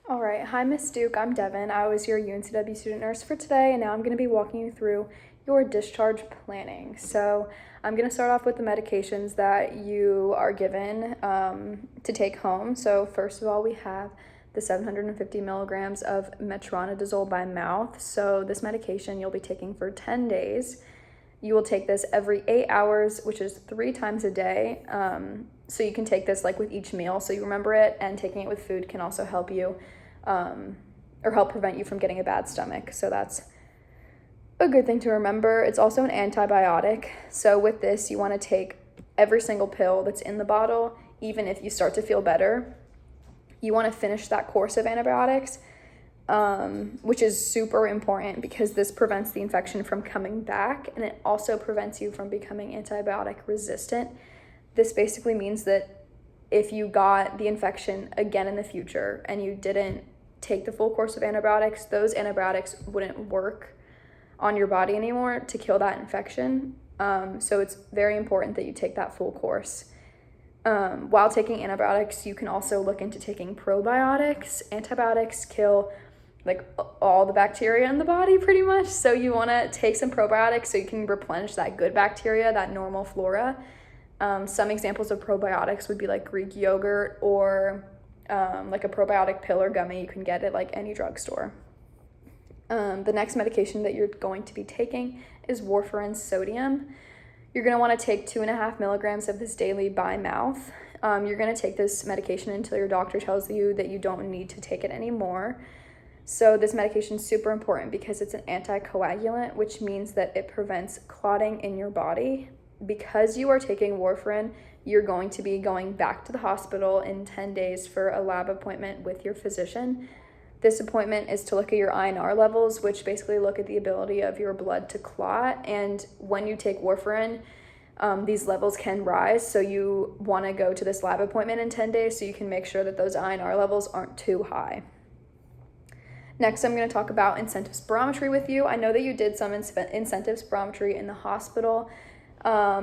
All right, hi Miss Duke, I'm Devin. I was your UNCW student nurse for today, and now I'm going to be walking you through your discharge planning. So I'm going to start off with the medications that you are given to take home. So first of all, we have the 750 milligrams of metronidazole by mouth. So this medication you'll be taking for 10 days. You will take this every 8 hours, which is 3 times a day. So you can take this like with each meal so you remember it, and taking it with food can also help you or help prevent you from getting a bad stomach. So that's a good thing to remember. It's also an antibiotic. So with this, you want to take every single pill that's in the bottle, even if you start to feel better. You want to finish that course of antibiotics, which is super important because this prevents the infection from coming back, and it also prevents you from becoming antibiotic resistant. This basically means that if you got the infection again in the future and you didn't take the full course of antibiotics, those antibiotics wouldn't work on your body anymore to kill that infection. So it's very important that you take that full course. While taking antibiotics, you can also look into taking probiotics. Antibiotics kill like all the bacteria in the body pretty much. So you want to take some probiotics so you can replenish that good bacteria, that normal flora. Some examples of probiotics would be like Greek yogurt or like a probiotic pill or gummy you can get at like any drugstore. The next medication that you're going to be taking is warfarin sodium. You're going to want to take 2.5 milligrams of this daily by mouth. You're going to take this medication until your doctor tells you that you don't need to take it anymore. So this medication is super important because it's an anticoagulant, which means that it prevents clotting in your body. Because you are taking warfarin, you're going to be going back to the hospital in 10 days for a lab appointment with your physician. This appointment is to look at your INR levels, which basically look at the ability of your blood to clot. And when you take warfarin, these levels can rise. So you want to go to this lab appointment in 10 days so you can make sure that those INR levels aren't too high. Next, I'm going to talk about incentive spirometry with you. I know that you did some incentive spirometry in the hospital.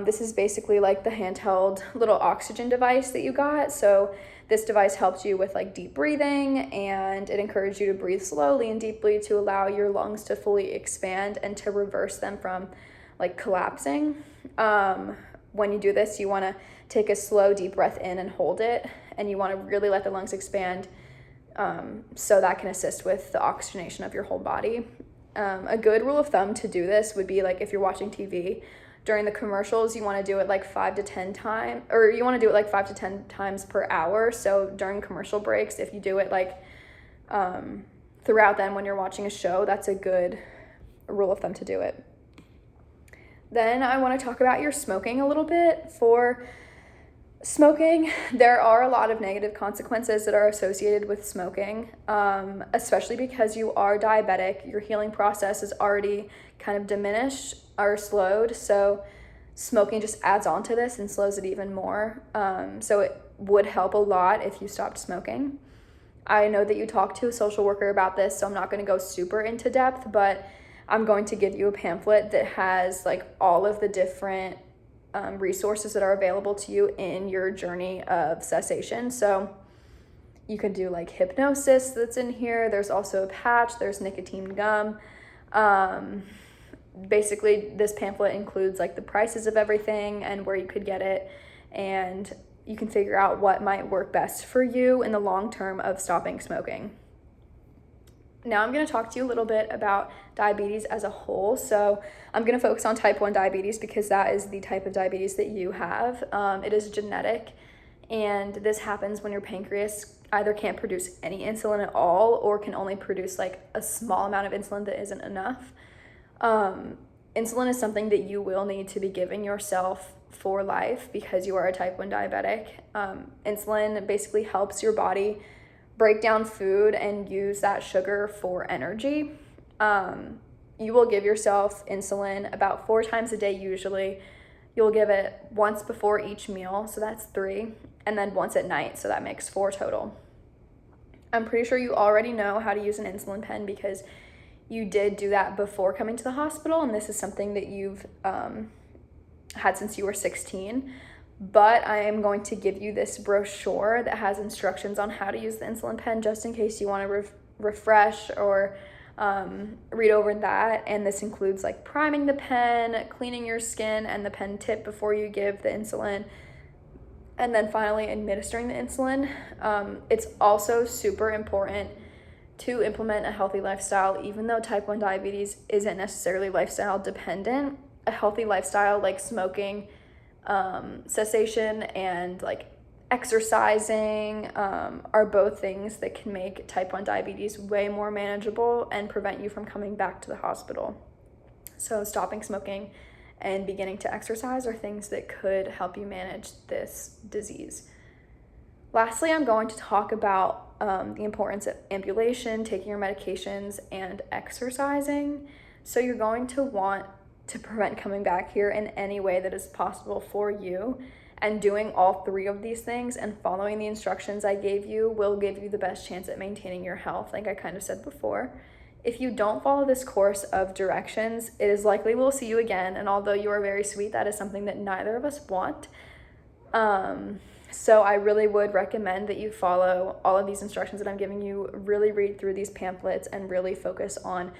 This is basically like the handheld little oxygen device that you got. So this device helps you with like deep breathing, and it encourages you to breathe slowly and deeply to allow your lungs to fully expand and to reverse them from like collapsing. When you do this, you want to take a slow, deep breath in and hold it, and you want to really let the lungs expand, so that can assist with the oxygenation of your whole body. A good rule of thumb to do this would be like if you're watching TV, during the commercials, you want to do it like 5 to 10 times, or you want to do it like 5 to 10 times per hour. So during commercial breaks, if you do it like throughout then when you're watching a show, that's a good rule of thumb to do it. Then I want to talk about your smoking a little bit. For smoking, there are a lot of negative consequences that are associated with smoking, especially because you are diabetic. Your healing process is already kind of diminished or slowed, so smoking just adds on to this and slows it even more. So it would help a lot if you stopped smoking. I know that you talked to a social worker about this, so I'm not going to go super into depth, but I'm going to give you a pamphlet that has like all of the different resources that are available to you in your journey of cessation. So you can do like hypnosis that's in here. There's also a patch, there's nicotine gum. Basically, this pamphlet includes like the prices of everything and where you could get it, and you can figure out what might work best for you in the long term of stopping smoking. Now I'm going to talk to you a little bit about diabetes as a whole. So I'm going to focus on type 1 diabetes because that is the type of diabetes that you have. It is genetic, and this happens when your pancreas either can't produce any insulin at all or can only produce like a small amount of insulin that isn't enough. Insulin is something that you will need to be giving yourself for life because you are a type 1 diabetic. Insulin basically helps your body break down food and use that sugar for energy. You will give yourself insulin about 4 times a day usually. You'll give it once before each meal, so that's 3, and then once at night, so that makes 4 total. I'm pretty sure you already know how to use an insulin pen because you did do that before coming to the hospital, and this is something that you've had since you were 16. but I am going to give you this brochure that has instructions on how to use the insulin pen just in case you want to refresh or read over that. And this includes like priming the pen, cleaning your skin and the pen tip before you give the insulin, and then finally administering the insulin. It's also super important to implement a healthy lifestyle. Even though type 1 diabetes isn't necessarily lifestyle dependent, a healthy lifestyle like smoking cessation and like exercising are both things that can make type 1 diabetes way more manageable and prevent you from coming back to the hospital. So stopping smoking and beginning to exercise are things that could help you manage this disease. Lastly, I'm going to talk about the importance of ambulation, taking your medications, and exercising. So you're going to want to prevent coming back here in any way that is possible for you. And doing all three of these things and following the instructions I gave you will give you the best chance at maintaining your health, like I kind of said before. If you don't follow this course of directions, it is likely we'll see you again. And although you are very sweet, that is something that neither of us want. So I really would recommend that you follow all of these instructions that I'm giving you, really read through these pamphlets, and really focus on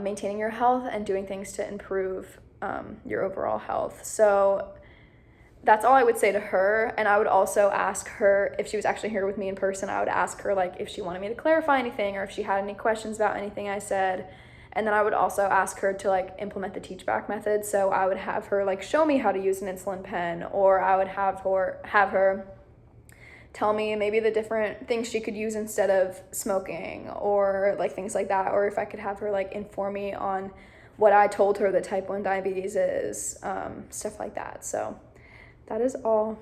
maintaining your health and doing things to improve your overall health. So that's all I would say to her. And I would also ask her, if she was actually here with me in person, I would ask her like if she wanted me to clarify anything or if she had any questions about anything I said. And then I would also ask her to like implement the teach back method. So I would have her like show me how to use an insulin pen, or I would have her tell me maybe the different things she could use instead of smoking, or like things like that. Or if I could have her like inform me on what I told her that type 1 diabetes is, stuff like that. So that is all.